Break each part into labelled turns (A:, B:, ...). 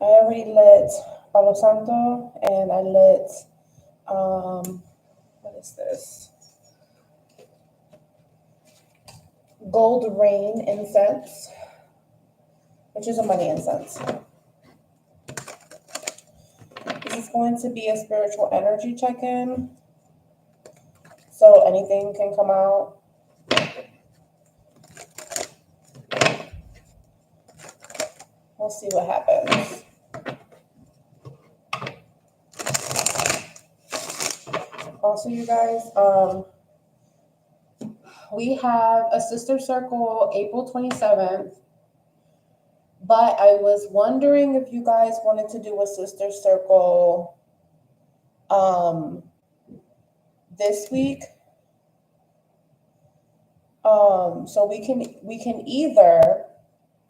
A: I already lit Palo Santo and I lit, what is this? Gold Rain incense, which is a money incense. This is going to be a spiritual energy check-in, so anything can come out. We'll see what happens. Also, you guys, we have a sister circle April 27th, but I was wondering if you guys wanted to do a sister circle this week. So we can either,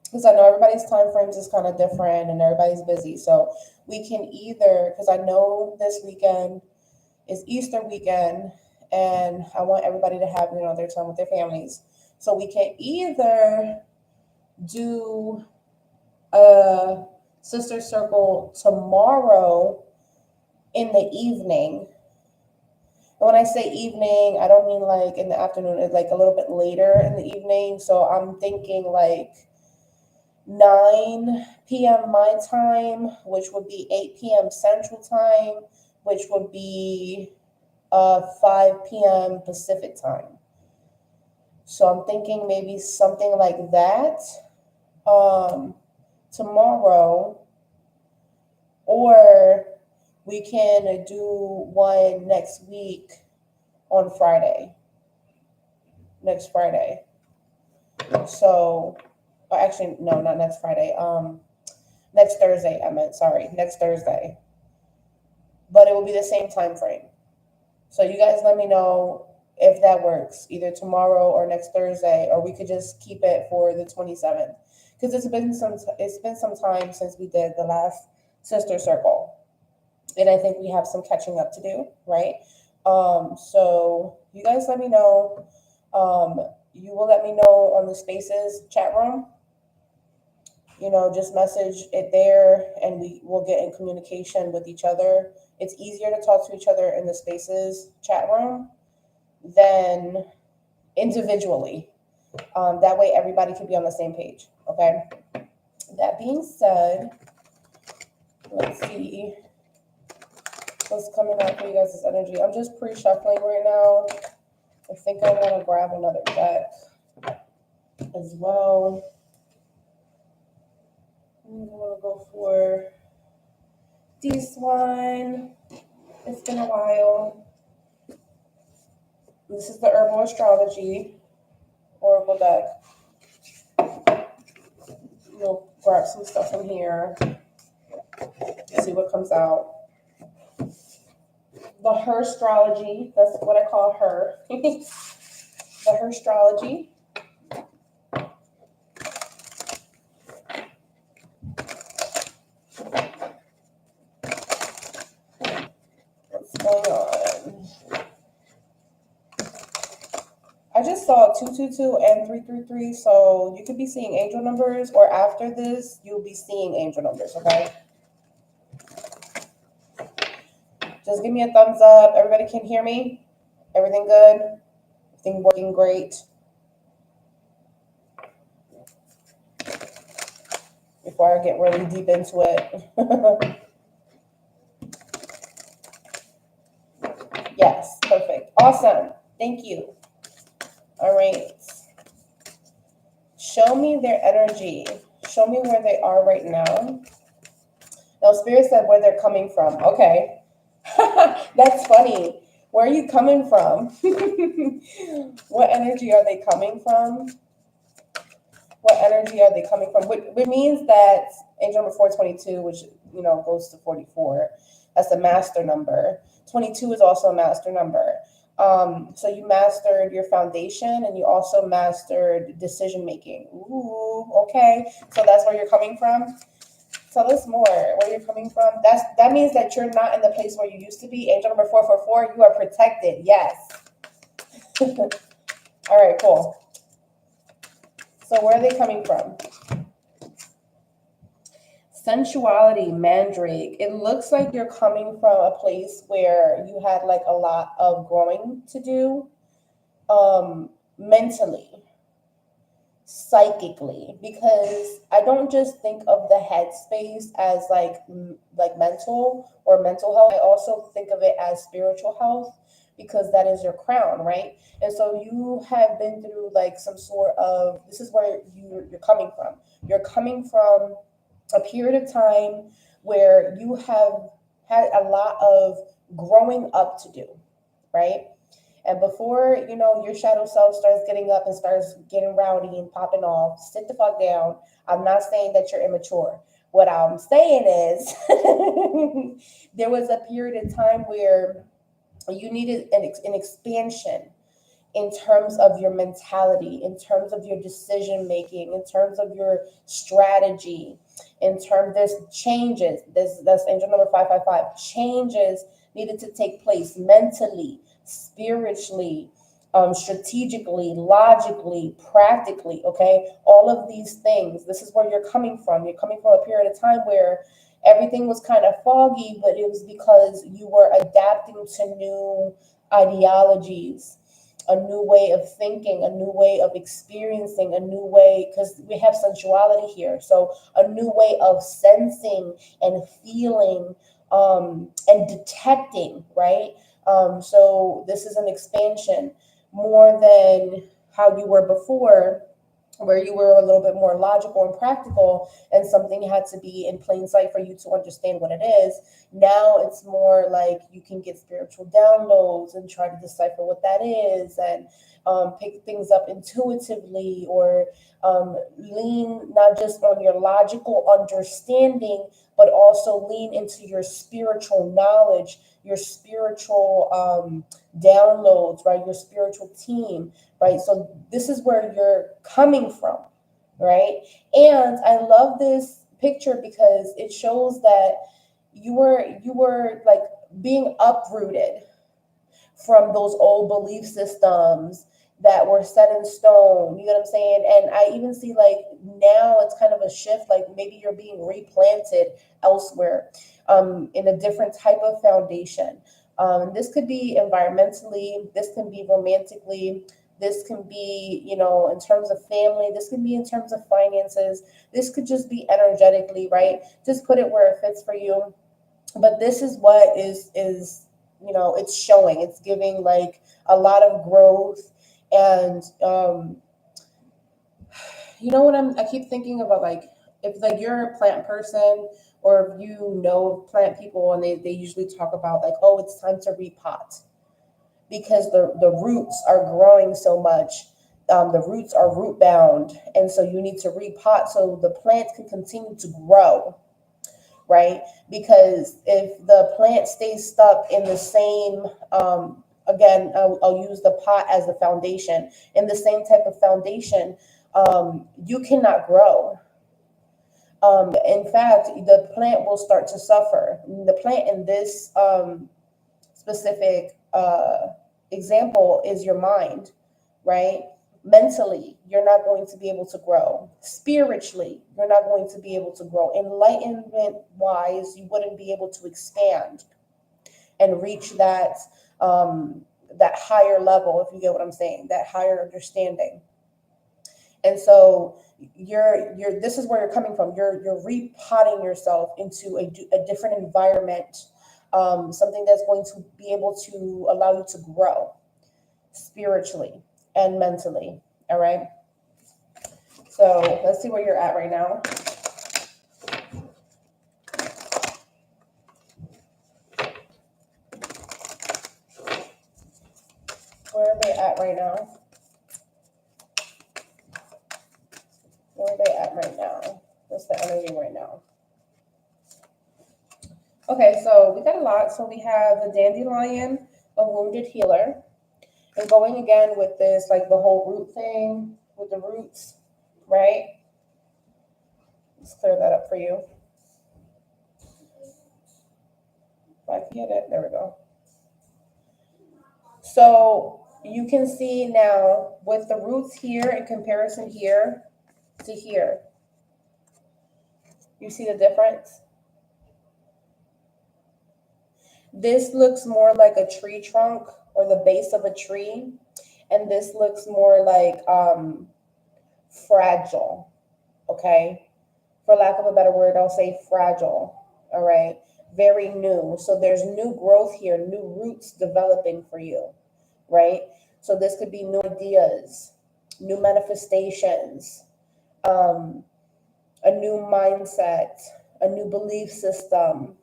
A: because I know everybody's time frames is kind of different and everybody's busy, so we can either, because I know this weekend is Easter weekend and I want everybody to have, their time with their families. So we can either do a sister circle tomorrow in the evening. And when I say evening, I don't mean like in the afternoon, it's like a little bit later in the evening. So I'm thinking like 9 p.m. my time, which would be 8 p.m. Central Time, which would be 5 p.m. Pacific Time. So I'm thinking maybe something like that tomorrow, or we can do one next week on Friday. Next Friday. So, or actually, no, not next Friday. Next Thursday, I meant, sorry, next Thursday. But it will be the same time frame. So you guys let me know if that works, either tomorrow or next Thursday, or we could just keep it for the 27th. Because it's been some time since we did the last sister circle. And I think we have some catching up to do, right? So you guys let me know. You will let me know on the Spaces chat room. Just message it there and we will get in communication with each other. It's easier to talk to each other in the Spaces chat room than individually. That way everybody can be on the same page, okay? That being said, let's see what's coming out for you guys' energy. I'm just pre-shuffling right now. I think I want to grab another deck as well. I'm going to go for this one. It's been a while. This is the Herbal Astrology Oracle deck. We'll grab some stuff from here. See what comes out. The Her Astrology, that's what I call her. The Her Astrology. What's going on? I just saw 222 and 333, so you could be seeing angel numbers, or after this, you'll be seeing angel numbers, okay? Just give me a thumbs up. Everybody can hear me? Everything good? Everything working great? Before I get really deep into it. Yes, perfect. Awesome. Thank you. All right. Show me their energy. Show me where they are right now. Now, Spirit said where they're coming from. Okay. That's funny. Where are you coming from? What energy are they coming from? What energy are they coming from? Which means that angel number 422, which, goes to 44, that's a master number. 22 is also a master number. So you mastered your foundation and you also mastered decision making. Ooh, okay. So that's where you're coming from. Tell us more where you're coming from. That means that you're not in the place where you used to be. Angel number 444, you are protected. Yes. All right, cool. So where are they coming from? Sensuality, mandrake. It looks like you're coming from a place where you had like a lot of growing to do, mentally, psychically, because I don't just think of the headspace as like like mental or mental health. I also think of it as spiritual health because that is your crown, right? And so you have been through like some sort of, this is where you're coming from. You're coming from a period of time where you have had a lot of growing up to do, right? And before, your shadow self starts getting up and starts getting rowdy and popping off, sit the fuck down. I'm not saying that you're immature. What I'm saying is there was a period of time where you needed an expansion in terms of your mentality, in terms of your decision making, in terms of your strategy, in terms there's changes. That's angel number 555. Changes needed to take place mentally, spiritually, strategically, logically, practically. Okay, all of these things. This is where you're coming from. You're coming from a period of time where everything was kind of foggy, but it was because you were adapting to new ideologies, a new way of thinking, a new way of experiencing, a new way, because we have sensuality here. So a new way of sensing and feeling, and detecting, right? So this is an expansion more than how you were before, where you were a little bit more logical and practical, and something had to be in plain sight for you to understand what it is. Now it's more like you can get spiritual downloads and try to decipher what that is, and pick things up intuitively, or lean not just on your logical understanding, but also lean into your spiritual knowledge, your spiritual downloads, right? Your spiritual team, right? So this is where you're coming from, right? And I love this picture because it shows that you were like being uprooted from those old belief systems that were set in stone. You know what I'm saying? And I even see like now it's kind of a shift, like maybe you're being replanted elsewhere, in a different type of foundation. This could be environmentally, this can be romantically, this can be, in terms of family, this can be in terms of finances, this could just be energetically, right? Just put it where it fits for you. But this is what is it's showing, it's giving like a lot of growth. And what I keep thinking about, like if like you're a plant person, or if you know plant people, and they usually talk about like, oh, it's time to repot because the roots are growing so much. The roots are root bound, and so you need to repot so the plant can continue to grow, right? Because if the plant stays stuck in the same, again, I'll use the pot as the foundation, in the same type of foundation, you cannot grow. In fact, the plant will start to suffer. The plant in this specific example is your mind, right? Mentally, you're not going to be able to grow. Spiritually, you're not going to be able to grow. Enlightenment wise, you wouldn't be able to expand and reach that higher level, if you get what I'm saying, that higher understanding. And so you're this is where you're coming from. You're repotting yourself into a different environment, something that's going to be able to allow you to grow spiritually and mentally. All right. So let's see where you're at right now. Where are they at right now? Where are they at right now? What's the energy right now? Okay, so we got a lot. So we have the dandelion, a wounded healer. And going again with this, like the whole root thing with the roots, right? Let's clear that up for you. If I can get it, there we go. So you can see now with the roots here in comparison here to here, You see the difference? This looks more like a tree trunk or the base of a tree, and this looks more like fragile, okay? For lack of a better word, I'll say fragile, all right? Very new. So there's new growth here, new roots developing for you, right? So this could be new ideas, new manifestations, a new mindset, a new belief system,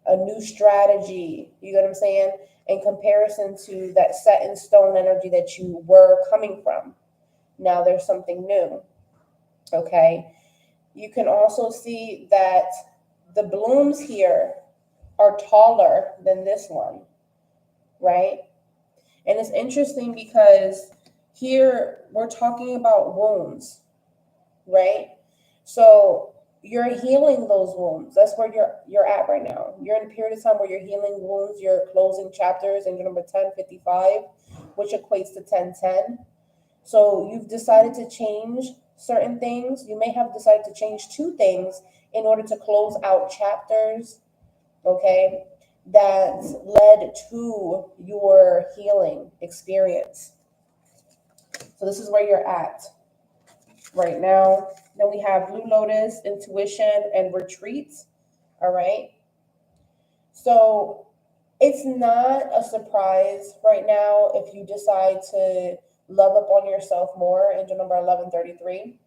A: a new strategy. You get what I'm saying? In comparison to that set in stone energy that you were coming from. Now there's something new, okay? You can also see that the blooms here are taller than this one, right? And it's interesting because here we're talking about wounds, right? So you're healing those wounds. That's where you're at right now. You're in a period of time where you're healing wounds. You're closing chapters in your number 1055, which equates to 1010. So you've decided to change certain things. You may have decided to change two things in order to close out chapters, okay, that led to your healing experience. So this is where you're at right now. Then we have Blue Lotus, Intuition, and Retreats. All right. So it's not a surprise right now if you decide to love up on yourself more into number 1133,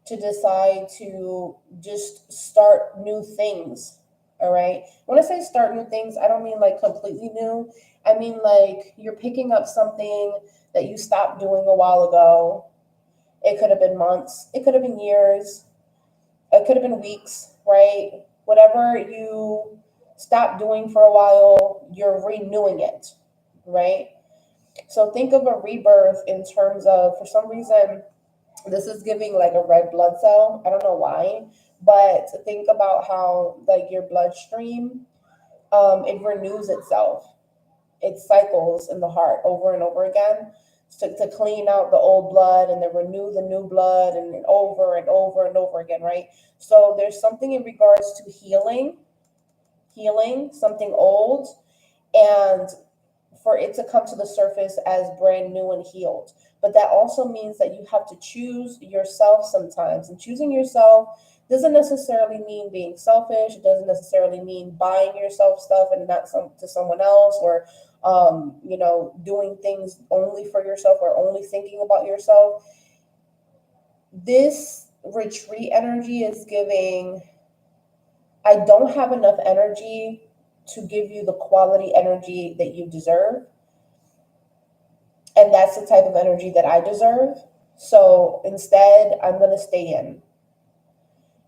A: to decide to just start new things. All right. When I say start new things, I don't mean like completely new. I mean like you're picking up something that you stopped doing a while ago. It could have been months. It could have been years. It could have been weeks, right? Whatever you stopped doing for a while, you're renewing it, right? So think of a rebirth in terms of, for some reason, this is giving like a red blood cell. I don't know why, but think about how like your bloodstream, it renews itself. It cycles in the heart over and over again to clean out the old blood and then renew the new blood and over and over and over again, right? So there's something in regards to healing something old, and for it to come to the surface as brand new and healed. But that also means that you have to choose yourself sometimes. And choosing yourself doesn't necessarily mean being selfish. It doesn't necessarily mean buying yourself stuff and not to someone else, or doing things only for yourself or only thinking about yourself. This retreat energy is giving, I don't have enough energy to give you the quality energy that you deserve. And that's the type of energy that I deserve. So instead, I'm going to stay in.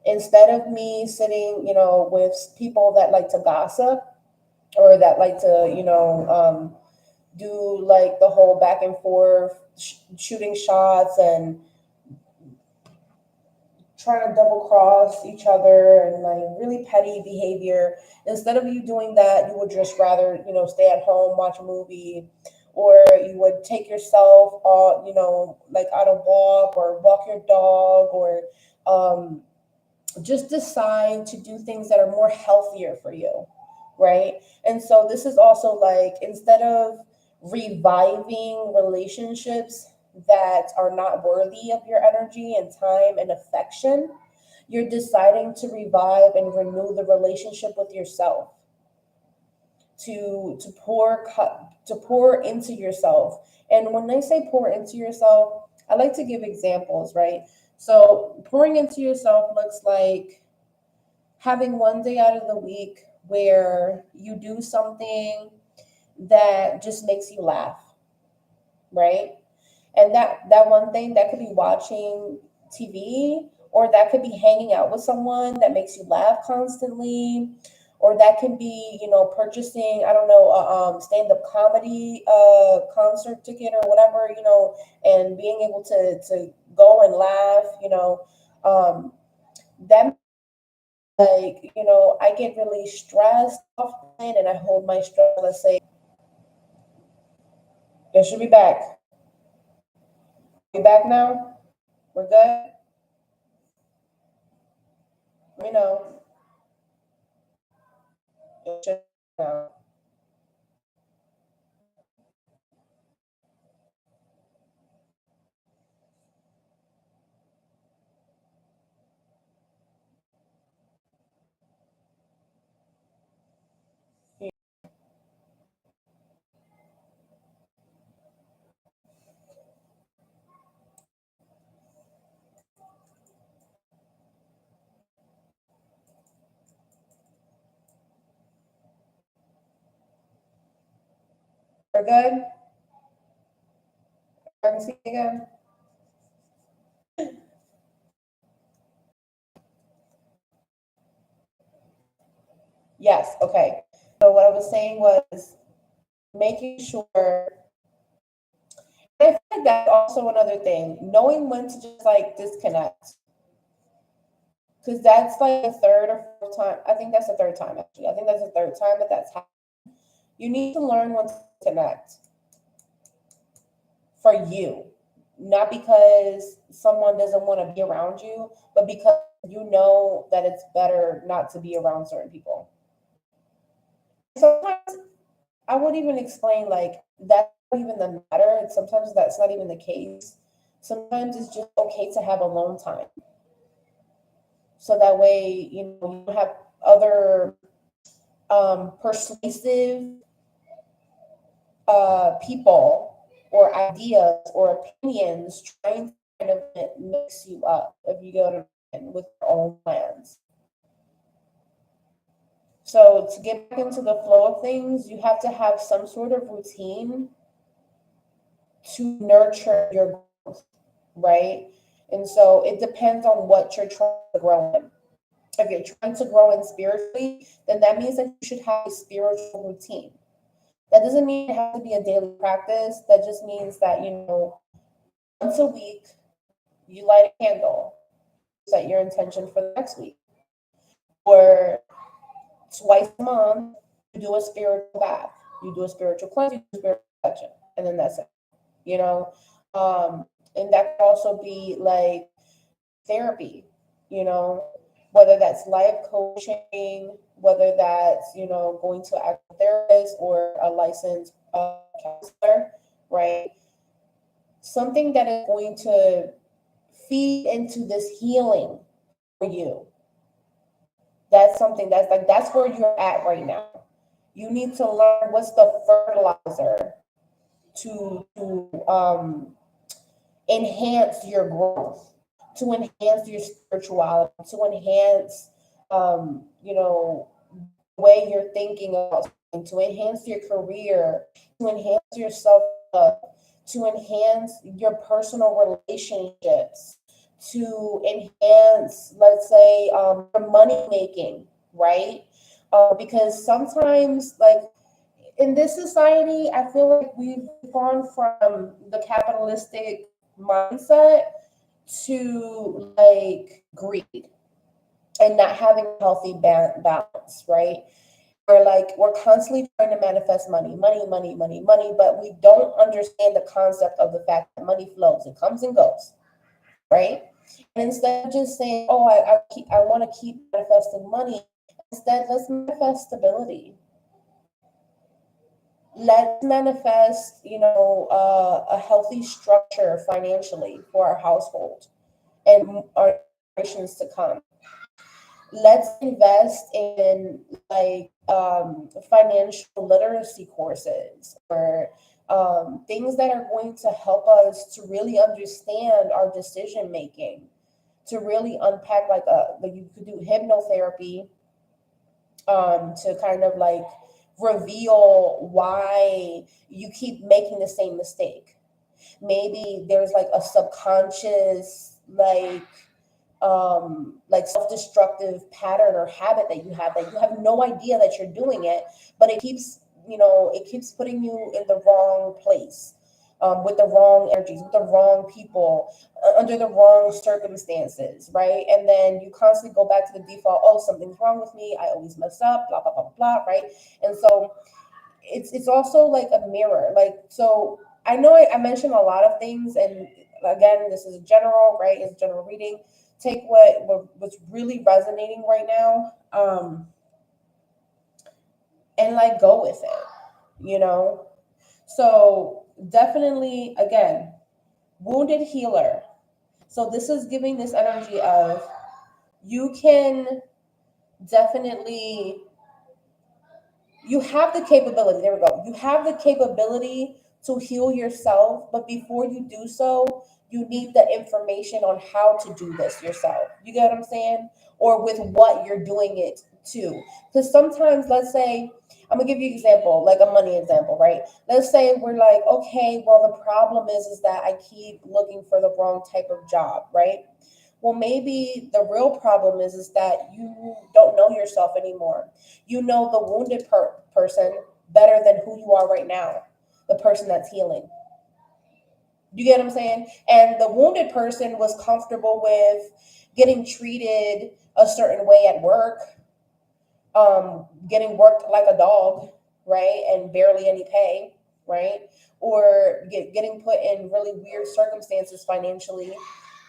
A: Instead of me sitting, with people that like to gossip or that like to, do like the whole back and forth, shooting shots and trying to double cross each other and like really petty behavior. Instead of you doing that, you would just rather, stay at home, watch a movie, or you would take yourself like on a walk or walk your dog, or just decide to do things that are more healthier for you, right? And so this is also like, instead of reviving relationships that are not worthy of your energy and time and affection, you're deciding to revive and renew the relationship with yourself, to pour into yourself. And when I say pour into yourself, I like to give examples, right? So pouring into yourself looks like having one day out of the week where you do something that just makes you laugh, right? And that one thing, that could be watching TV, or that could be hanging out with someone that makes you laugh constantly, or that can be, purchasing, I don't know, a stand-up comedy concert ticket or whatever, and being able to go and laugh, that, like, I get really stressed often and I hold my stress, let's say, it should be back. We back now? We're good? Let me know. It should know. We're good? I can see you again. Yes, okay. So what I was saying was making sure, and I feel like that's also another thing, knowing when to just like disconnect. Because that's like the third or fourth time. I think that's the third time actually. I think that's the third time that that's happened. You need to learn when to connect for you, not because someone doesn't want to be around you, but because you know that it's better not to be around certain people. Sometimes I would even explain like that's not even the matter. And sometimes that's not even the case. Sometimes it's just okay to have alone time. So that way, you know, you have other persuasive people or ideas or opinions trying to kind of mix you up if you go to with your own plans. So to get back into the flow of things, you have to have some sort of routine to nurture your growth, right? And so it depends on what you're trying to grow in. If you're trying to grow in spiritually, then that means that you should have a spiritual routine. That doesn't mean it has to be a daily practice. That just means that, you know, once a week, you light a candle, set your intention for the next week. Or twice a month, you do a spiritual bath, you do a spiritual cleanse, you do a spiritual reflection, and then that's it, you know? And that could also be like therapy, you know, whether that's life coaching, whether that's, you know, going to an actual therapist or a licensed counselor, right? Something that is going to feed into this healing for you. That's something that's like, that's where you're at right now. You need to learn what's the fertilizer to enhance your growth, to enhance your spirituality, to enhance, you know, the way you're thinking about something, to enhance your career, to enhance your self love, to enhance your personal relationships, to enhance, let's say, your money making, right? Because sometimes, like in this society, I feel like we've gone from the capitalistic mindset to like greed and not having a healthy balance, right? We're constantly trying to manifest money, money, money, money, money, but we don't understand the concept of the fact that money flows, it comes and goes, right? And instead of just saying, "Oh, I want to keep manifesting money," instead let's manifest stability. Let's manifest, you know, a healthy structure financially for our household and our generations to come. Let's invest in like financial literacy courses or things that are going to help us to really understand our decision making, to really unpack like you could do hypnotherapy to kind of like reveal why you keep making the same mistake. Maybe there's like a subconscious like self-destructive pattern or habit that you have no idea that you're doing it, but it keeps, you know, it keeps putting you in the wrong place, with the wrong energies, with the wrong people, under the wrong circumstances, right? And then you constantly go back to the default, oh, something's wrong with me, I always mess up, blah blah blah blah, right? And so it's also like a mirror, like, so I know I mentioned a lot of things, and again, this is general, right? It's general reading. take what's really resonating right now, and like go with it, you know? So definitely, again, wounded healer. So this is giving this energy of you can definitely, you have the capability. There we go. You have the capability to heal yourself, but before you do so, you need the information on how to do this yourself. You get what I'm saying? Or with what you're doing it to. Because sometimes, let's say, I'm gonna give you an example, like a money example, right? Let's say we're like, okay, well, the problem is that I keep looking for the wrong type of job, right? Well, maybe the real problem is that you don't know yourself anymore. You know the wounded person better than who you are right now, the person that's healing. You get what I'm saying? And the wounded person was comfortable with getting treated a certain way at work, getting worked like a dog, right? And barely any pay, right? Or getting put in really weird circumstances financially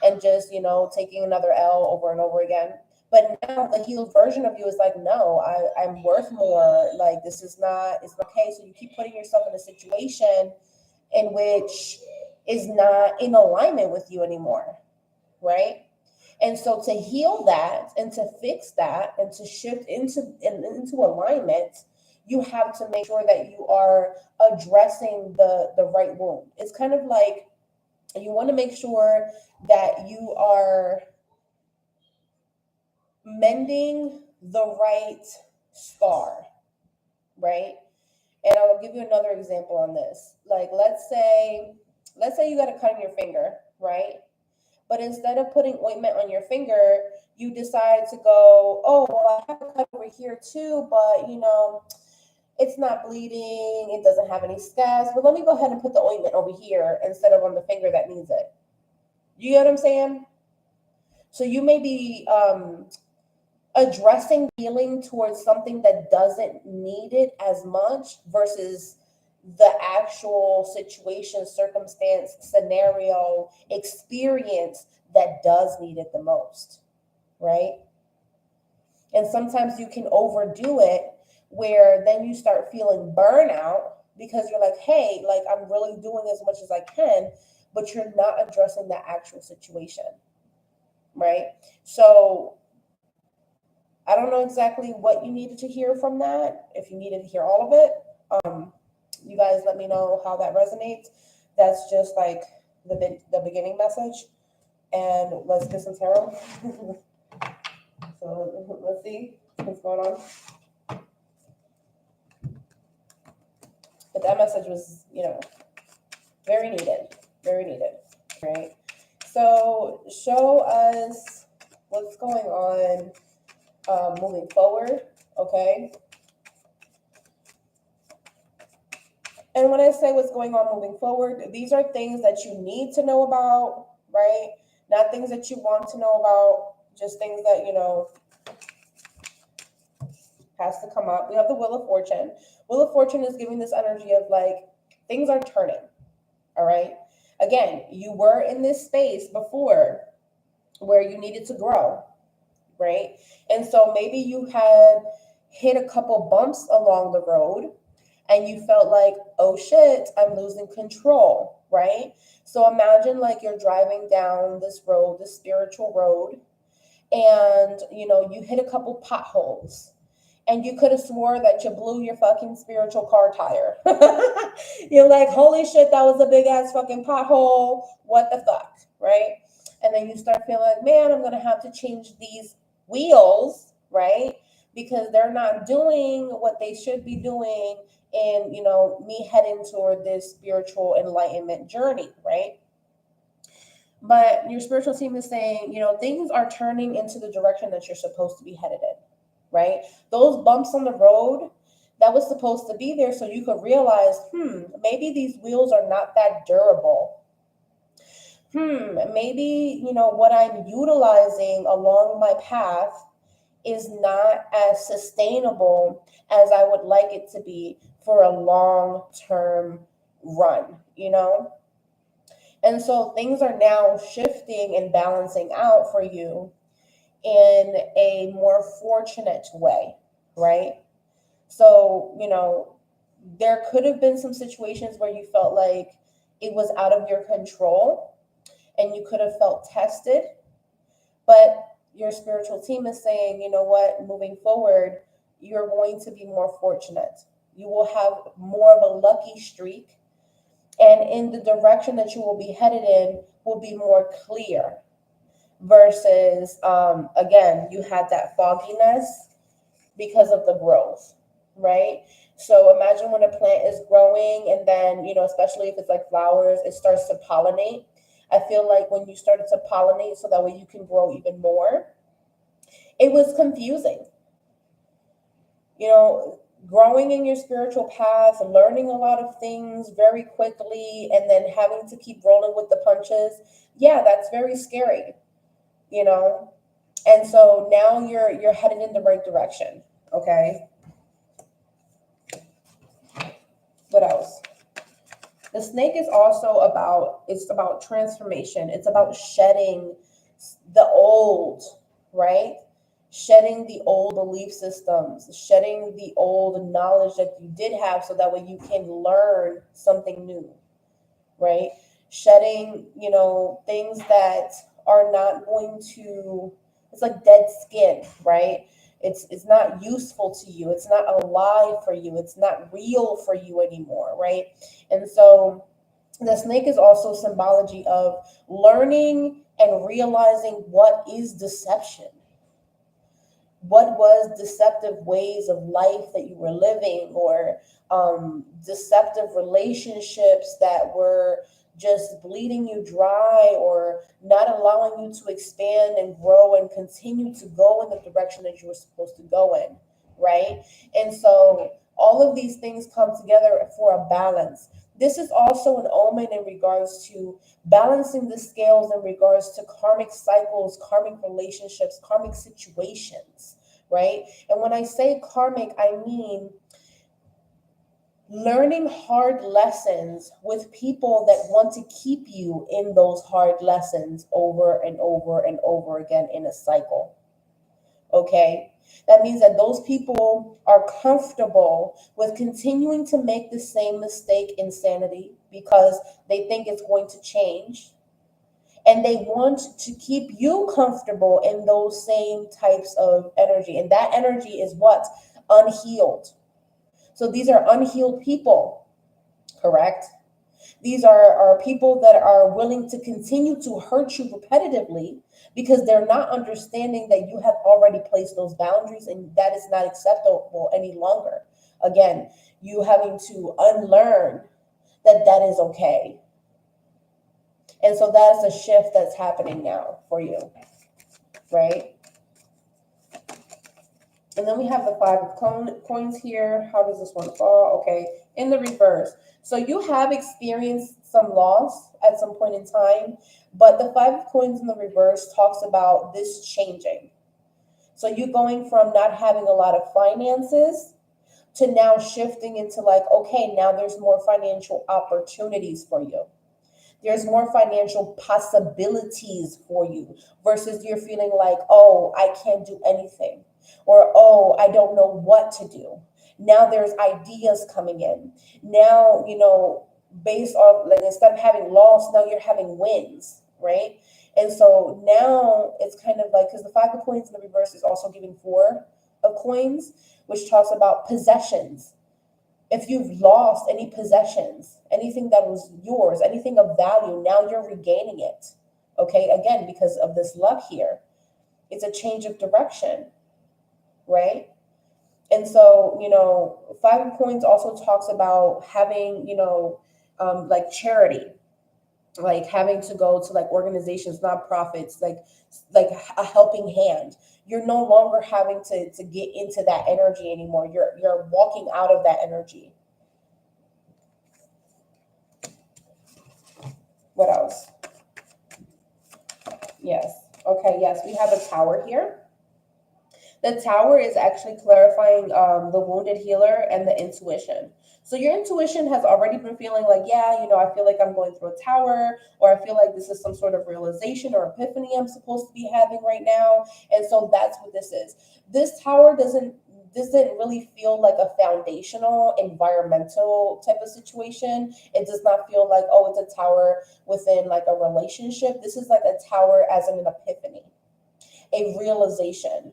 A: and just, taking another L over and over again. But now the healed version of you is like, no, I'm worth more. Like, this is not, it's not okay. So you keep putting yourself in a situation in which is not in alignment with you anymore, right? And so to heal that and to fix that and to shift into alignment, you have to make sure that you are addressing the right wound. It's kind of like you want to make sure that you are mending the right scar, right? And I'll give you another example on this. Like, let's say you got a cut on your finger, right? But instead of putting ointment on your finger, you decide to go, oh, well, I have a cut over here too, but it's not bleeding, it doesn't have any scabs, but let me go ahead and put the ointment over here instead of on the finger that needs it. You get what I'm saying? So you may be addressing healing towards something that doesn't need it as much versus the actual situation, circumstance, scenario, experience that does need it the most, right? And sometimes you can overdo it where then you start feeling burnout because you're like, hey, like I'm really doing as much as I can, but you're not addressing the actual situation, right? So I don't know exactly what you needed to hear from that. If you needed to hear all of it, you guys let me know how that resonates. That's just like the beginning message. And let's get some tarot. So let's see what's going on. But that message was, very needed, right? So show us what's going on moving forward, okay? And when I say what's going on moving forward, these are things that you need to know about, right? Not things that you want to know about, just things that, has to come up. We have the Wheel of Fortune. Wheel of Fortune is giving this energy of like, things are turning, all right? Again, you were in this space before where you needed to grow, right? And so maybe you had hit a couple bumps along the road and you felt like, oh shit, I'm losing control, right? So imagine like you're driving down this road, this spiritual road, and you hit a couple potholes and you could have swore that you blew your fucking spiritual car tire. You're like, holy shit, that was a big ass fucking pothole. What the fuck, right? And then you start feeling like, man, I'm going to have to change these wheels, right? Because they're not doing what they should be doing in, me heading toward this spiritual enlightenment journey, right? But your spiritual team is saying, things are turning into the direction that you're supposed to be headed in, right? Those bumps on the road, that was supposed to be there so you could realize, maybe these wheels are not that durable. Maybe, what I'm utilizing along my path is not as sustainable as I would like it to be for a long-term run, And so things are now shifting and balancing out for you in a more fortunate way, right? So, there could have been some situations where you felt like it was out of your control and you could have felt tested, but your spiritual team is saying, you know what, moving forward, you're going to be more fortunate. You will have more of a lucky streak, and in the direction that you will be headed in will be more clear versus, again, you had that fogginess because of the growth, right? So imagine when a plant is growing and then, especially if it's like flowers, it starts to pollinate. I feel like when you started to pollinate so that way you can grow even more, it was confusing. Growing in your spiritual path, learning a lot of things very quickly, and then having to keep rolling with the punches. Yeah, that's very scary, you know? And so now you're headed in the right direction, okay? What else? The snake is also it's about transformation. It's about shedding the old, right? Shedding the old belief systems, shedding the old knowledge that you did have so that way you can learn something new, right? Shedding, things that are not going to, it's like dead skin, right? It's not useful to you. It's not alive for you. It's not real for you anymore, right? And so the snake is also symbology of learning and realizing what is deception. What was deceptive ways of life that you were living, or deceptive relationships that were just bleeding you dry or not allowing you to expand and grow and continue to go in the direction that you were supposed to go in, right? And so all of these things come together for a balance. This is also an omen in regards to balancing the scales in regards to karmic cycles, karmic relationships, karmic situations, right? And when I say karmic, I mean learning hard lessons with people that want to keep you in those hard lessons over and over and over again in a cycle. Okay? That means that those people are comfortable with continuing to make the same mistake, insanity, because they think it's going to change. And they want to keep you comfortable in those same types of energy. And that energy is what? Unhealed. So these are unhealed people, correct? These are people that are willing to continue to hurt you repetitively because they're not understanding that you have already placed those boundaries and that is not acceptable any longer. Again, you having to unlearn that that is okay. And so that's a shift that's happening now for you, right? And then we have the 5 of coins here. How does this one fall? Okay, in the reverse. So you have experienced some loss at some point in time, but the 5 of coins in the reverse talks about this changing. So you going from not having a lot of finances to now shifting into like, okay, now there's more financial opportunities for you. There's more financial possibilities for you versus you're feeling like, oh, I can't do anything, or oh, I don't know what to do. Now there's ideas coming in. Now, based off, like, instead of having loss, now you're having wins, right? And so now it's kind of like, because the 5 of coins in the reverse is also giving 4 of coins, which talks about possessions. If you've lost any possessions, anything that was yours, anything of value, now you're regaining it. Okay, again, because of this luck here. It's a change of direction, right? And so, 5 of coins also talks about having, like charity, like having to go to like organizations, nonprofits, like a helping hand. You're no longer having to get into that energy anymore. You're walking out of that energy. What else? Yes. Okay, yes, we have a tower here. The tower is actually clarifying the wounded healer and the intuition. So your intuition has already been feeling like, yeah, I feel like I'm going through a tower, or I feel like this is some sort of realization or epiphany I'm supposed to be having right now. And so that's what this is. This tower doesn't really feel like a foundational environmental type of situation. It does not feel like, oh, it's a tower within like a relationship. This is like a tower as in an epiphany, a realization,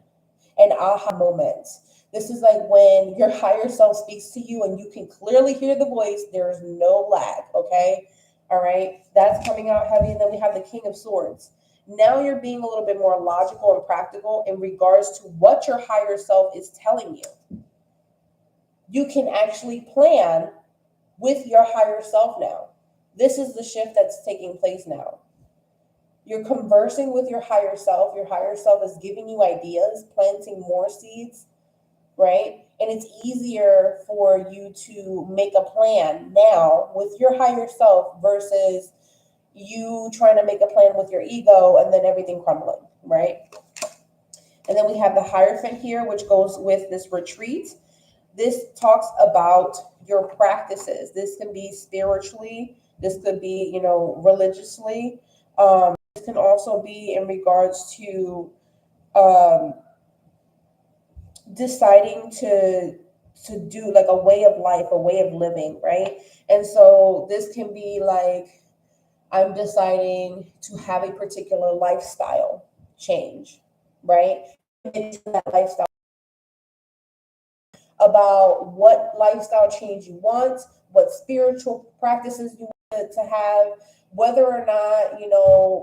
A: an aha moment. This is like when your higher self speaks to you and you can clearly hear the voice. There's no lag. Okay. All right. That's coming out heavy. And then we have the King of Swords. Now you're being a little bit more logical and practical in regards to what your higher self is telling you. You can actually plan with your higher self now. This is the shift that's taking place now. You're conversing with your higher self. Your higher self is giving you ideas, planting more seeds, right? And it's easier for you to make a plan now with your higher self versus you trying to make a plan with your ego and then everything crumbling, right? And then we have the Hierophant here, which goes with this retreat. This talks about your practices. This can be spiritually, this could be, religiously. This can also be in regards to um, deciding to do like a way of life, a way of living, right? And so this can be like, I'm deciding to have a particular lifestyle change, right? Into that lifestyle, about what lifestyle change you want, what spiritual practices you want to have, whether or not,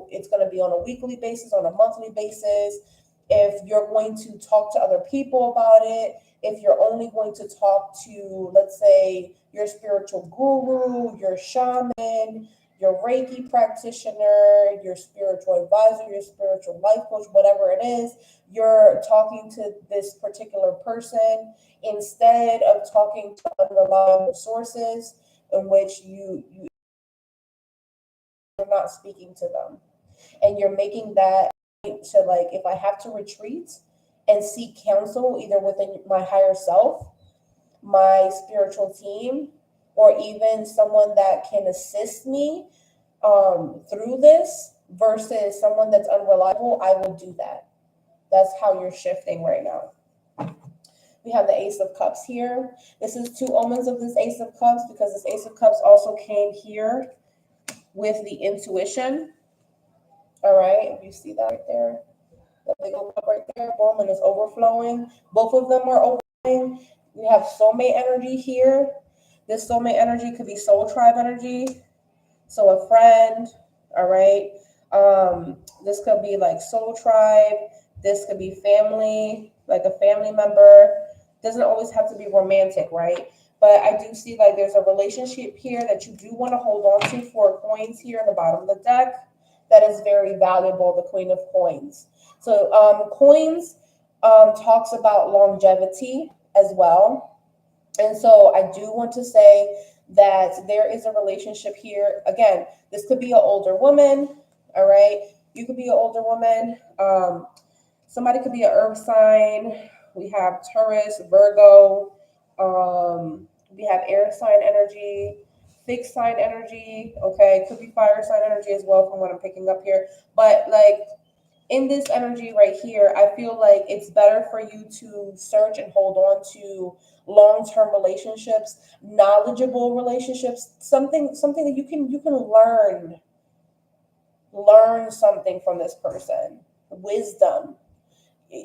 A: it's going to be on a weekly basis, on a monthly basis, if you're going to talk to other people about it, if you're only going to talk to, let's say, your spiritual guru, your shaman, your Reiki practitioner, your spiritual advisor, your spiritual life coach, whatever it is, you're talking to this particular person instead of talking to unreliable sources in which you're not speaking to them. And you're making that to like, if I have to retreat and seek counsel either within my higher self, my spiritual team, or even someone that can assist me through this versus someone that's unreliable, I will do that. That's how you're shifting right now. We have the Ace of Cups here. This is two omens of this Ace of Cups because this Ace of Cups also came here with the intuition. All right, you see that right there? That big old cup right there, boom, and it's overflowing. Both of them are overflowing. We have soulmate energy here. This soulmate energy could be soul tribe energy. So a friend, all right? This could be like soul tribe. This could be family, like a family member. Doesn't always have to be romantic, right? But I do see like there's a relationship here that you do want to hold on to. 4 coins here in the bottom of the deck. That is very valuable, the Queen of Coins. So coins talks about longevity as well. And so I do want to say that there is a relationship here. Again, this could be an older woman, all right? You could be an older woman. Somebody could be an earth sign. We have Taurus, Virgo. We have air sign energy, fixed sign energy. Okay, could be fire sign energy as well from what I'm picking up here. But like in this energy right here, I feel like it's better for you to search and hold on to long-term relationships, knowledgeable relationships, something that you can learn something from this person, wisdom.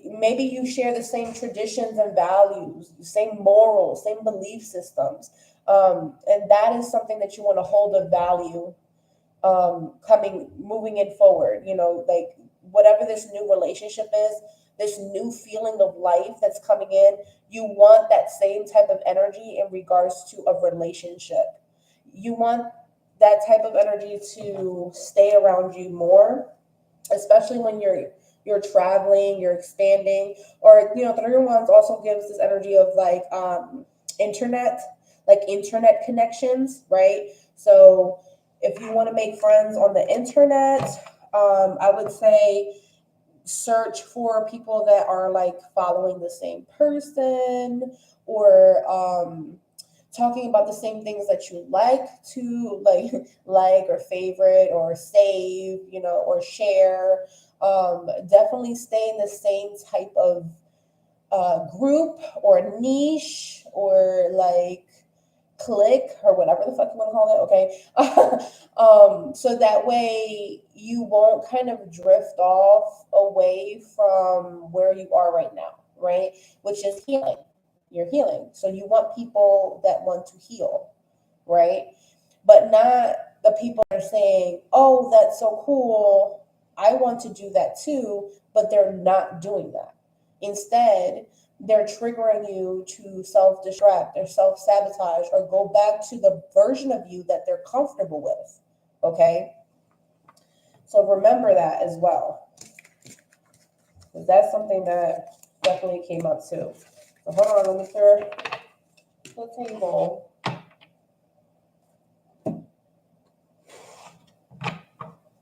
A: Maybe you share the same traditions and values, same morals, same belief systems, and that is something that you want to hold of value moving in forward. Like whatever this new relationship is, this new feeling of life that's coming in, you want that same type of energy in regards to a relationship. You want that type of energy to stay around you more, especially when you're traveling, you're expanding, or 3-in-1s also gives this energy of like internet, like internet connections, right? So if you want to make friends on the internet, I would say search for people that are like following the same person, or talking about the same things that you like to like or favorite or save, or share. Definitely stay in the same type of group or niche or like click or whatever the fuck you want to call it. Okay. So that way you won't kind of drift off away from where you are right now, right? Which is healing. You're healing. So you want people that want to heal, right? But not the people that are saying, oh, that's so cool, I want to do that too, but they're not doing that. Instead, they're triggering you to self-destruct or self-sabotage or go back to the version of you that they're comfortable with. Okay? So remember that as well. Because that's something that definitely came up too. So hold on, let me clear the table.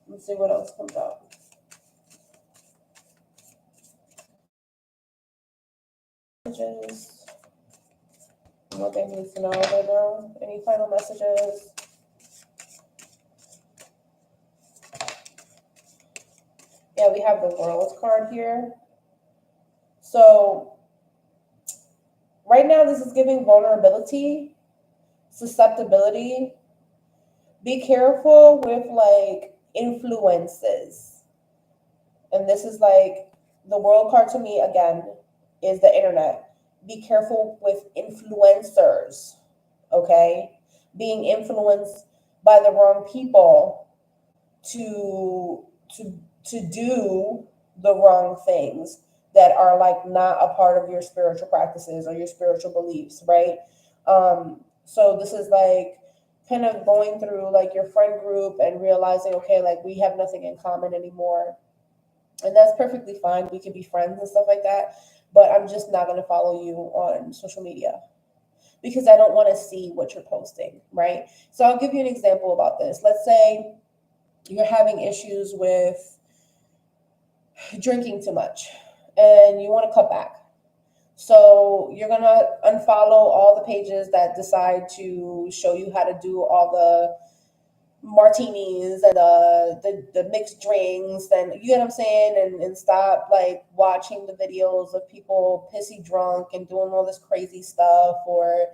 A: Let's see what else comes out. Messages. What they need to know right now. Any final messages? Yeah, we have the World card here. So right now this is giving vulnerability, susceptibility. Be careful with like influences. And this is like the World card to me again is the internet. Be careful with influencers, okay? Being influenced by the wrong people to do the wrong things that are like not a part of your spiritual practices or your spiritual beliefs, right? So this is like kind of going through like your friend group and realizing, okay, like we have nothing in common anymore. And that's perfectly fine. We can be friends and stuff like that. But I'm just not going to follow you on social media because I don't want to see what you're posting, right? So I'll give you an example about this. Let's say you're having issues with drinking too much and you want to cut back. So you're going to unfollow all the pages that decide to show you how to do all the martinis and the mixed drinks, and you get what I'm saying, and stop like watching the videos of people pissy drunk and doing all this crazy stuff, or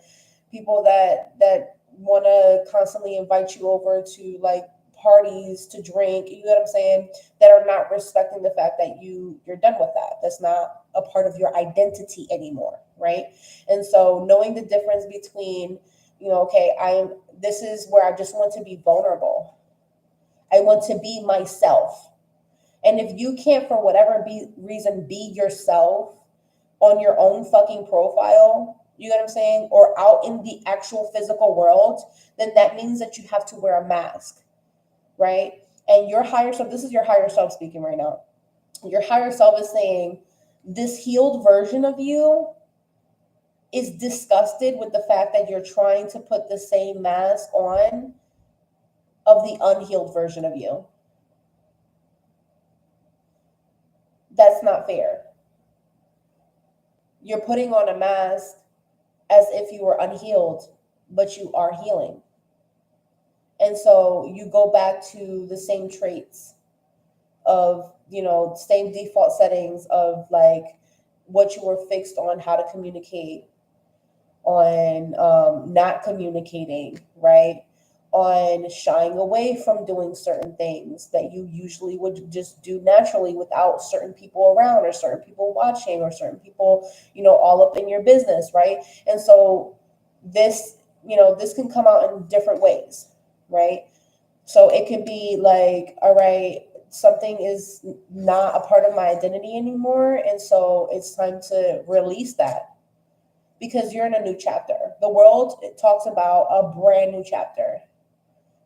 A: people that want to constantly invite you over to like parties to drink, you know what I'm saying, that are not respecting the fact that you're done with that. That's not a part of your identity anymore, right? And so knowing the difference between, okay, this is where I just want to be vulnerable. I want to be myself. And if you can't, for whatever reason, be yourself on your own fucking profile, you know what I'm saying, or out in the actual physical world, then that means that you have to wear a mask, right? And your higher self, this is your higher self speaking right now. Your higher self is saying, this healed version of you is disgusted with the fact that you're trying to put the same mask on of the unhealed version of you. That's not fair. You're putting on a mask as if you were unhealed, but you are healing. And so you go back to the same traits of, same default settings of like what you were fixed on, how to communicate, on not communicating, right? On shying away from doing certain things that you usually would just do naturally without certain people around or certain people watching or certain people, all up in your business, right? And so this, this can come out in different ways, right? So it can be like, all right, something is not a part of my identity anymore. And so it's time to release that. Because you're in a new chapter. The world, it talks about a brand new chapter.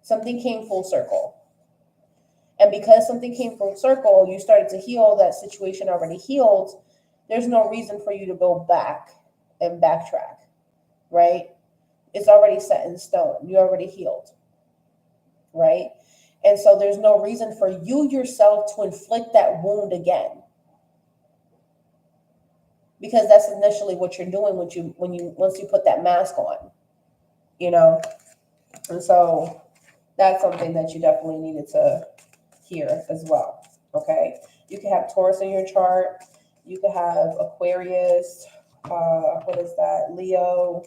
A: Something came full circle. And because something came full circle, you started to heal, that situation already healed. There's no reason for you to go back and backtrack, right? It's already set in stone. You already healed, right? And so there's no reason for you yourself to inflict that wound again. Because that's initially what you're doing once you put that mask on. you know? And so that's something that you definitely needed to hear as well, okay? You can have Taurus in your chart. You could have Aquarius, what is that? Leo,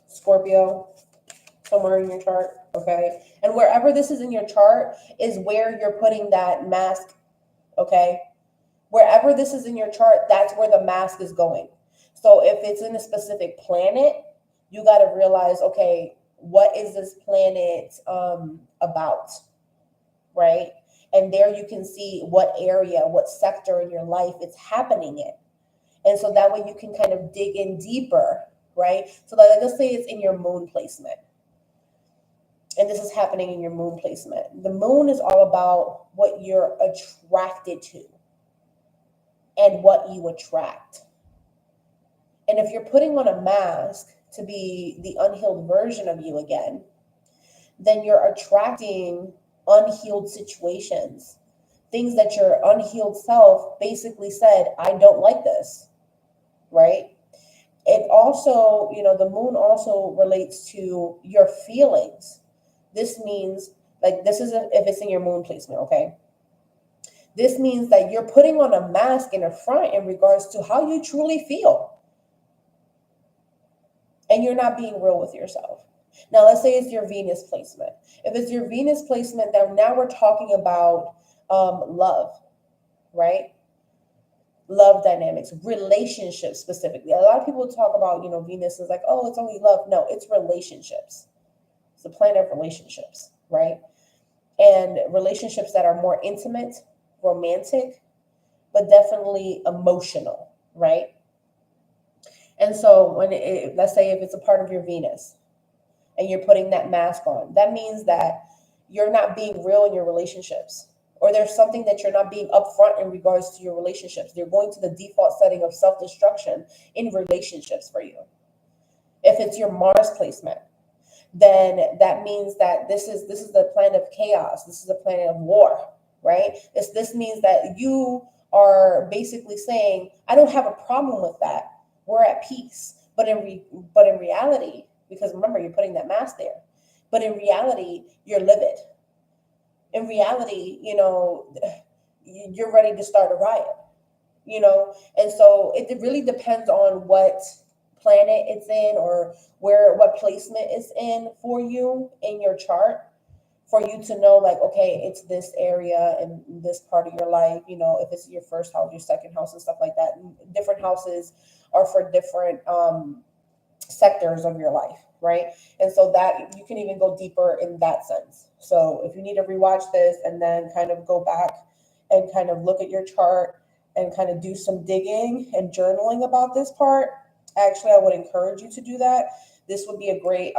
A: Scorpio, somewhere in your chart, okay? And wherever this is in your chart is where you're putting that mask, okay? Wherever this is in your chart, that's where the mask is going. So if it's in a specific planet, you got to realize, okay, what is this planet about, right? And there you can see what area, what sector in your life it's happening in. And so that way you can kind of dig in deeper, right? So that, let's say it's in your moon placement. And this is happening in your moon placement. The moon is all about what you're attracted to and what you attract. And if you're putting on a mask to be the unhealed version of you again, then you're attracting unhealed situations, things that your unhealed self basically said, I don't like this, right? It also, the moon also relates to your feelings. This means, like, this is if it's in your moon placement, okay? This means that you're putting on a mask in the front in regards to how you truly feel. And you're not being real with yourself. Now, let's say it's your Venus placement. If it's your Venus placement, then now we're talking about love, right? Love dynamics, relationships specifically. A lot of people talk about, Venus is like, oh, it's only love. No, it's relationships. It's the planet of relationships, right? And relationships that are more intimate, romantic, but definitely emotional, right? And so let's say if it's a part of your Venus and you're putting that mask on, that means that you're not being real in your relationships, or there's something that you're not being upfront in regards to your relationships. You're going to the default setting of self-destruction in relationships for you. If it's your Mars placement, then that means that this is the planet of chaos. This is the planet of war, right? This means that you are basically saying, I don't have a problem with that. We're at peace. But in reality, because remember, you're putting that mask there. But in reality, you're livid. In reality, you're ready to start a riot, And so it really depends on what planet it's in, or what placement it's in for you in your chart, for you to know, like, okay, it's this area and this part of your life, if it's your first house, your second house, and stuff like that. And different houses are for different sectors of your life, right? And so that you can even go deeper in that sense. So if you need to rewatch this and then kind of go back and kind of look at your chart and kind of do some digging and journaling about this part, actually, I would encourage you to do that. This would be a great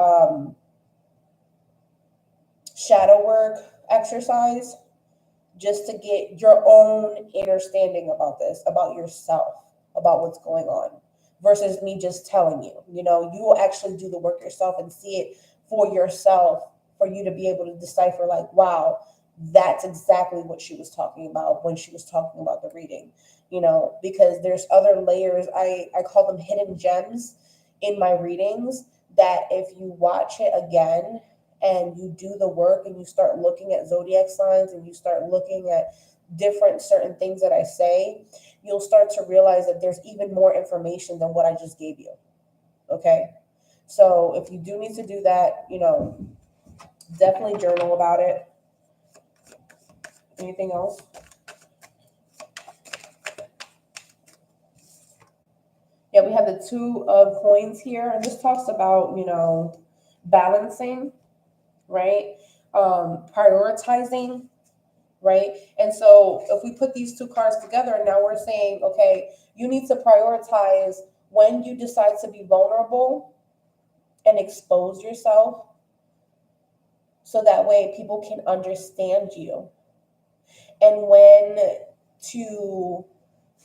A: shadow work exercise, just to get your own understanding about this, about yourself, about what's going on, versus me just telling you. You will actually do the work yourself and see it for yourself, for you to be able to decipher, like, wow, that's exactly what she was talking about when she was talking about the reading, because there's other layers. I call them hidden gems in my readings, that if you watch it again and you do the work and you start looking at zodiac signs and you start looking at different certain things that I say, you'll start to realize that there's even more information than what I just gave you. Okay. So if you do need to do that, definitely journal about it. Anything else? Yeah, we have the Two of Coins here, and this talks about, balancing, right? Prioritizing, right? And so if we put these two cards together, now we're saying, okay, you need to prioritize when you decide to be vulnerable and expose yourself, so that way people can understand you, and when to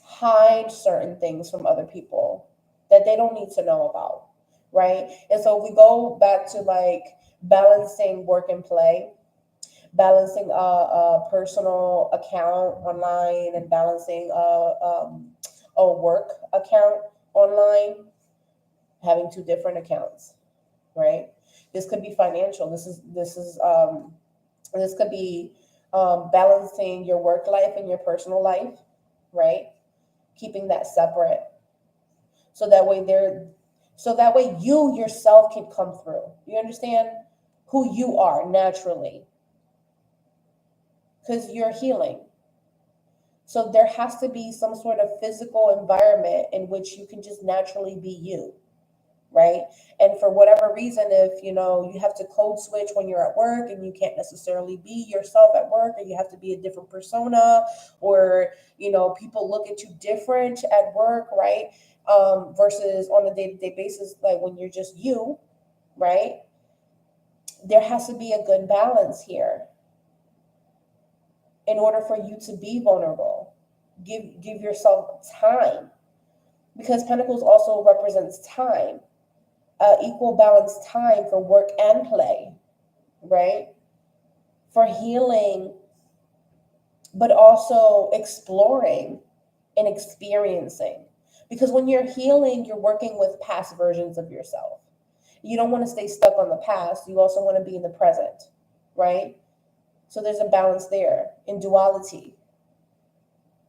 A: hide certain things from other people that they don't need to know about, right? And so we go back to, like, balancing work and play, balancing a personal account online and balancing a work account online, having two different accounts, right? This could be financial. This could be balancing your work life and your personal life, right? Keeping that separate, so that way you yourself can come through. You understand who you are naturally, because you're healing. So there has to be some sort of physical environment in which you can just naturally be you, right? And for whatever reason, if you have to code switch when you're at work and you can't necessarily be yourself at work, or you have to be a different persona, or people look at you different at work, right? Versus on a day-to-day basis, like when you're just you, right? There has to be a good balance here in order for you to be vulnerable. Give yourself time, because Pentacles also represents time, equal balanced time for work and play, right? For healing, but also exploring and experiencing. Because when you're healing, you're working with past versions of yourself. You don't want to stay stuck on the past. You also want to be in the present, right? So there's a balance there in duality,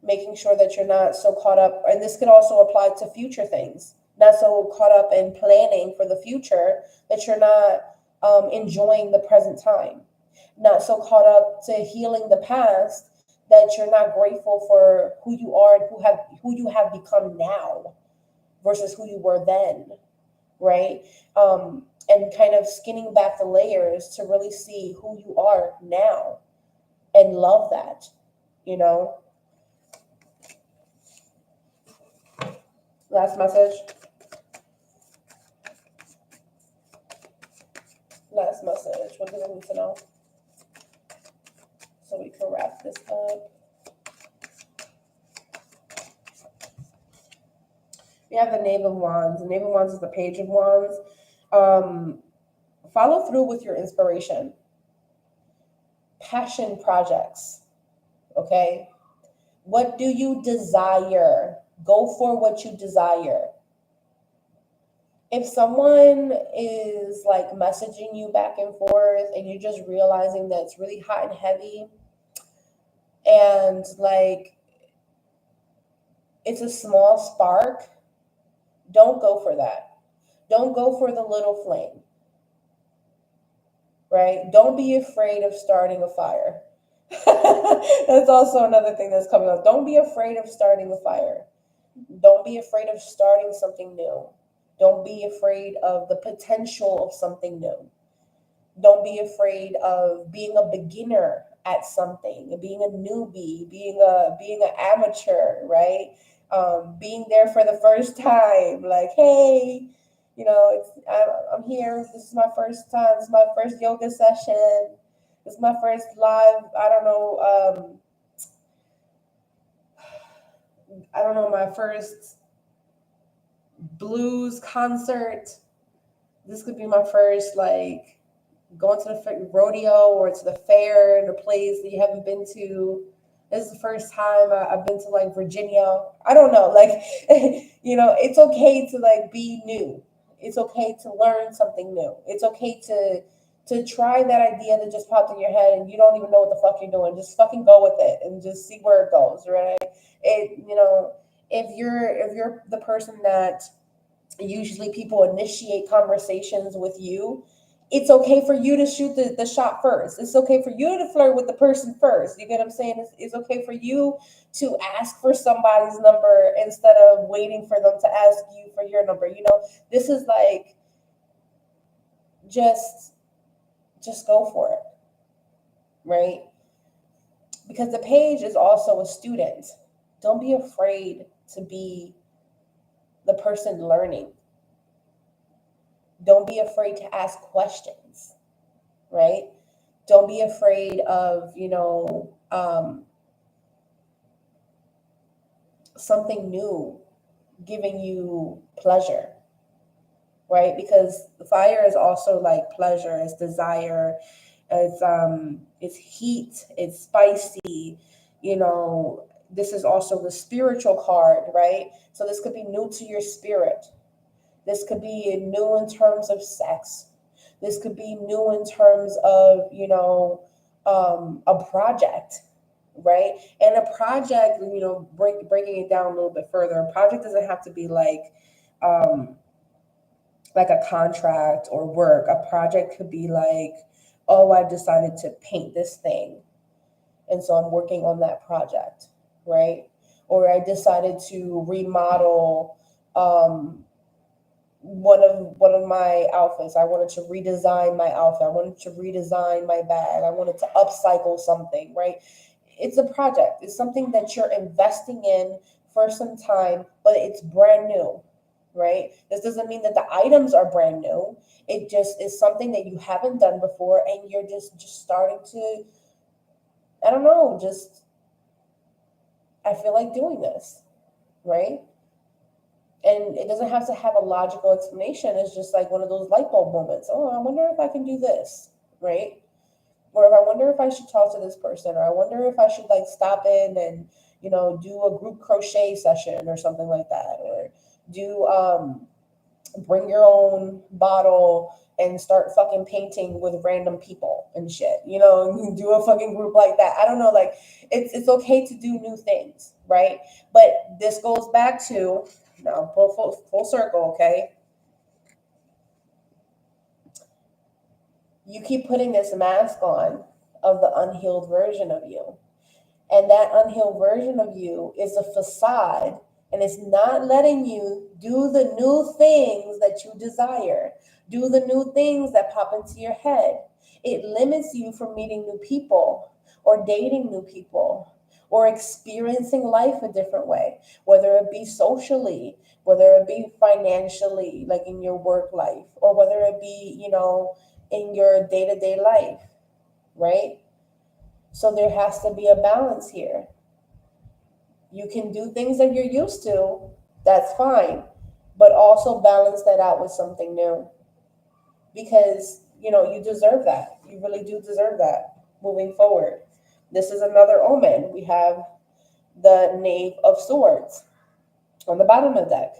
A: making sure that you're not so caught up. And this could also apply to future things, not so caught up in planning for the future that you're not enjoying the present time, not so caught up to healing the past that you're not grateful for who you are and who you have become now versus who you were then, right? And kind of skinning back the layers to really see who you are now and love that, Last message. What do we need to know so we can wrap this up? We have the Knave of Wands. The Knave of Wands is the Page of Wands. Follow through with your inspiration. Passion projects. Okay? What do you desire? Go for what you desire. If someone is like messaging you back and forth and you're just realizing that it's really hot and heavy and like it's a small spark, don't go for that. Don't go for the little flame, right? Don't be afraid of starting a fire. That's also another thing that's coming up. Don't be afraid of starting a fire. Don't be afraid of starting something new. Don't be afraid of the potential of something new. Don't be afraid of being a beginner at something, being a newbie, being an amateur, right? Being there for the first time, like, hey, I'm here. This is my first time. This is my first yoga session. This is my first live. My first blues concert. This could be my first, like, going to the rodeo or to the fair in a place that you haven't been to. This is the first time I've been to, like, Virginia. I don't know. Like, it's okay to, like, be new. It's okay to learn something new. It's okay to try that idea that just popped in your head and you don't even know what the fuck you're doing. Just fucking go with it and just see where it goes, right? If you're the person that usually people initiate conversations with you, it's okay for you to shoot the shot first. It's okay for you to flirt with the person first. You get what I'm saying? It's okay for you to ask for somebody's number instead of waiting for them to ask you for your number. This is like, just go for it, right? Because the page is also a student. Don't be afraid to be the person learning. Don't be afraid to ask questions, right? Don't be afraid of, something new giving you pleasure, right? Because the fire is also like pleasure, it's desire, It's heat, it's spicy, this is also the spiritual card, right? So this could be new to your spirit. This could be new in terms of sex. This could be new in terms of, a project, right? And a project, breaking it down a little bit further, a project doesn't have to be um, like a contract or work. A project could be like, oh, I decided to paint this thing, and so I'm working on that project, right? Or I decided to remodel one of my outfits. I wanted to redesign my outfit. I wanted to redesign my bag. I wanted to upcycle something, right? It's a project. It's something that you're investing in for some time, but it's brand new, right? This doesn't mean that the items are brand new. It just is something that you haven't done before, and you're just starting to, I don't know, just I feel like doing this, right? And it doesn't have to have a logical explanation. It's just like one of those light bulb moments. Oh, I wonder if I can do this, right? Or if I wonder if I should talk to this person, or I wonder if I should like stop in and, do a group crochet session or something like that, or do bring your own bottle and start fucking painting with random people and shit. Do a fucking group like that. I don't know, like it's okay to do new things, right? But this goes back to now full circle, okay? You keep putting this mask on of the unhealed version of you. And that unhealed version of you is a facade, and it's not letting you do the new things that you desire, do the new things that pop into your head. It limits you from meeting new people or dating new people or experiencing life a different way, whether it be socially, whether it be financially, like in your work life, or whether it be, in your day to day life, right? So there has to be a balance here. You can do things that you're used to, that's fine, but also balance that out with something new, because, you deserve that. You really do deserve that moving forward. This is another omen. We have the Knave of Swords on the bottom of the deck.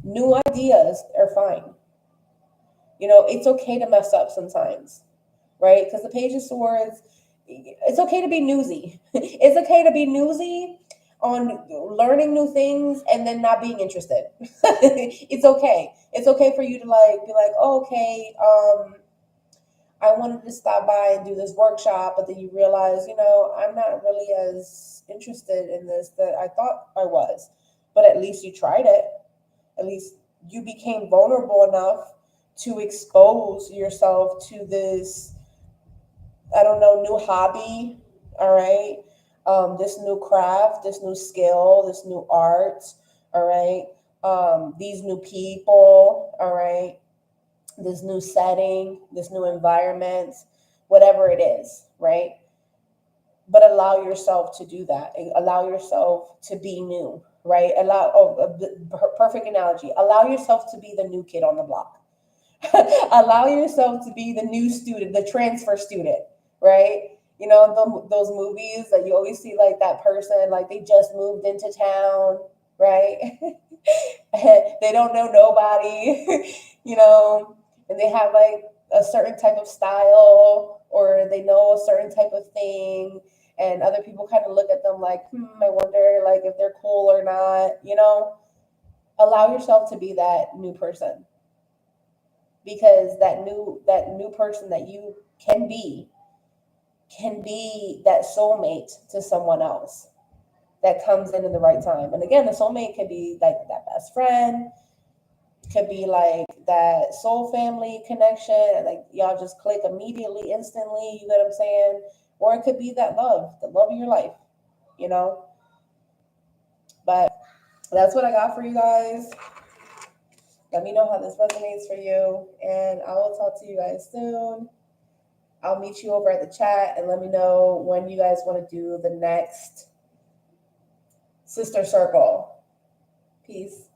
A: New ideas are fine. It's okay to mess up sometimes, right? Because the Page of Swords, it's okay to be newsy. It's okay to be newsy on learning new things and then not being interested. It's okay. It's okay for you to like be like, oh, okay, I wanted to stop by and do this workshop, but then you realize, I'm not really as interested in this that I thought I was. But at least you tried it. At least you became vulnerable enough to expose yourself to this, I don't know, new hobby, all right? This new craft, this new skill, this new art, all right? These new people, all right? This new setting, this new environment, whatever it is, right? But allow yourself to do that. Allow yourself to be new, right? Perfect analogy. Allow yourself to be the new kid on the block. Allow yourself to be the new student, the transfer student, right? Those movies that you always see, like that person, like they just moved into town, right? They don't know nobody, and they have like a certain type of style, or they know a certain type of thing, and other people kind of look at them like, I wonder like if they're cool or not, Allow yourself to be that new person, because that new person that you can be that soulmate to someone else that comes in the right time. And again, the soulmate could be like that best friend, could be like that soul family connection, and like y'all just click immediately, instantly, you know what I'm saying? Or it could be that love, the love of your life, But that's what I got for you guys. Let me know how this resonates for you, and I will talk to you guys soon. I'll meet you over at the chat, and let me know when you guys want to do the next sister circle. Peace.